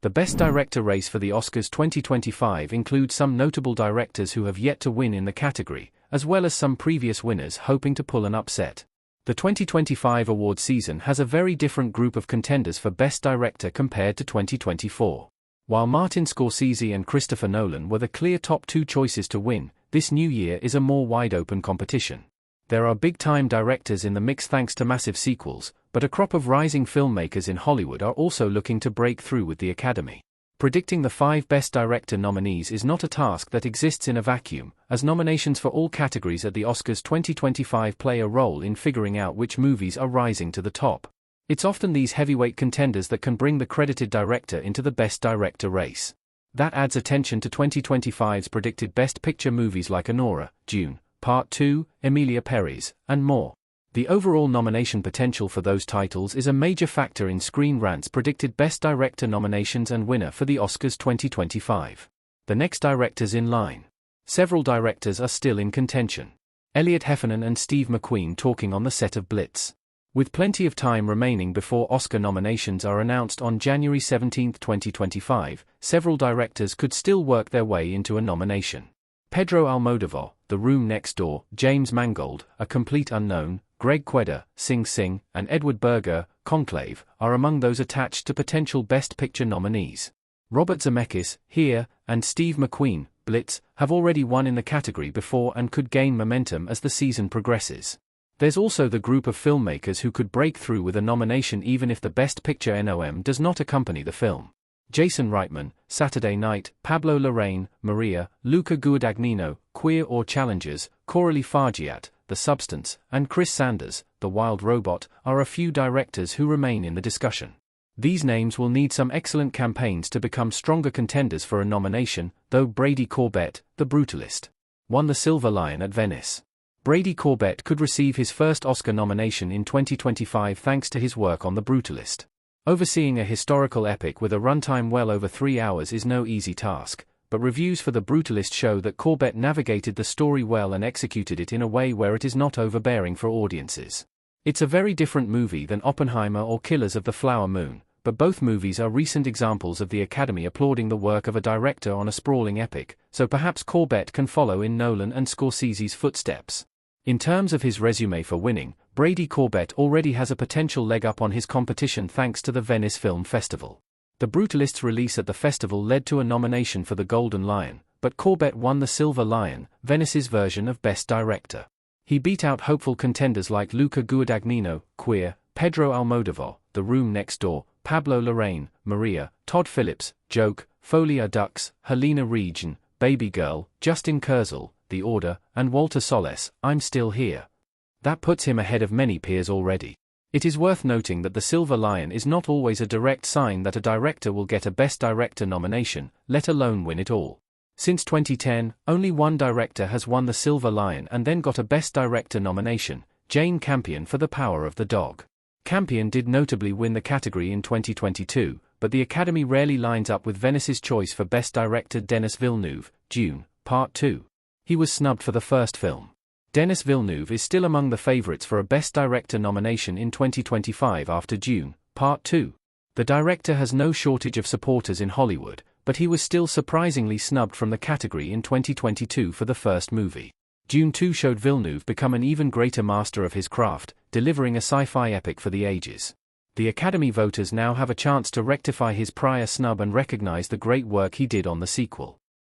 The Best Director race for the Oscars 2025 includes some notable directors who have yet to win in the category, as well as some previous winners hoping to pull an upset. The 2025 award season has a very different group of contenders for Best Director compared to 2024. While Martin Scorsese and Christopher Nolan were the clear top two choices to win, this new year is a more wide-open competition. There are big-time directors in the mix thanks to massive sequels, but a crop of rising filmmakers in Hollywood are also looking to break through with the Academy. Predicting the 5 Best Director nominees is not a task that exists in a vacuum, as nominations for all categories at the Oscars 2025 play a role in figuring out which movies are rising to the top. It's often these heavyweight contenders that can bring the credited director into the Best Director race. That adds attention to 2025's predicted Best Picture movies like Anora, Dune, Part 2, Emilia Perez, and more. The overall nomination potential for those titles is a major factor in Screen Rant's predicted Best Director nominations and winner for the Oscars 2025. The next directors in line. Several directors are still in contention. Elliot Heffernan and Steve McQueen talking on the set of Blitz. With plenty of time remaining before Oscar nominations are announced on January 17, 2025, several directors could still work their way into a nomination. Pedro Almodovar, The Room Next Door, James Mangold, A Complete Unknown, Greg Quedder, Sing Sing, and Edward Berger, Conclave, are among those attached to potential Best Picture nominees. Robert Zemeckis, Here, and Steve McQueen, Blitz, have already won in the category before and could gain momentum as the season progresses. There's also the group of filmmakers who could break through with a nomination even if the Best Picture nom does not accompany the film. Jason Reitman, Saturday Night, Pablo Larraín, Maria, Luca Guadagnino, Queer or Challengers, Coralie Fargiat, The Substance, and Chris Sanders, The Wild Robot, are a few directors who remain in the discussion. These names will need some excellent campaigns to become stronger contenders for a nomination, though Brady Corbett, The Brutalist, won the Silver Lion at Venice. Brady Corbett could receive his first Oscar nomination in 2025 thanks to his work on The Brutalist. Overseeing a historical epic with a runtime well over 3 hours is no easy task, but reviews for The Brutalist show that Corbett navigated the story well and executed it in a way where it is not overbearing for audiences. It's a very different movie than Oppenheimer or Killers of the Flower Moon, but both movies are recent examples of the Academy applauding the work of a director on a sprawling epic, so perhaps Corbett can follow in Nolan and Scorsese's footsteps. In terms of his resume for winning, Brady Corbett already has a potential leg up on his competition thanks to the Venice Film Festival. The Brutalist's release at the festival led to a nomination for the Golden Lion, but Corbett won the Silver Lion, Venice's version of Best Director. He beat out hopeful contenders like Luca Guadagnino, Queer, Pedro Almodovar, The Room Next Door, Pablo Larraín, Maria, Todd Phillips, Joke, Folia Dux, Helena Regan, Baby Girl, Justin Kurzel, The Order, and Walter Soles, I'm Still Here. That puts him ahead of many peers already. It is worth noting that the Silver Lion is not always a direct sign that a director will get a Best Director nomination, let alone win it all. Since 2010, only one director has won the Silver Lion and then got a Best Director nomination, Jane Campion for The Power of the Dog. Campion did notably win the category in 2022, but the Academy rarely lines up with Venice's choice for Best Director Denis Villeneuve, Dune, Part 2. He was snubbed for the first film. Denis Villeneuve is still among the favorites for a Best Director nomination in 2025 after Dune, Part 2. The director has no shortage of supporters in Hollywood, but he was still surprisingly snubbed from the category in 2022 for the first movie. Dune 2 showed Villeneuve become an even greater master of his craft, delivering a sci-fi epic for the ages. The Academy voters now have a chance to rectify his prior snub and recognize the great work he did on the sequel.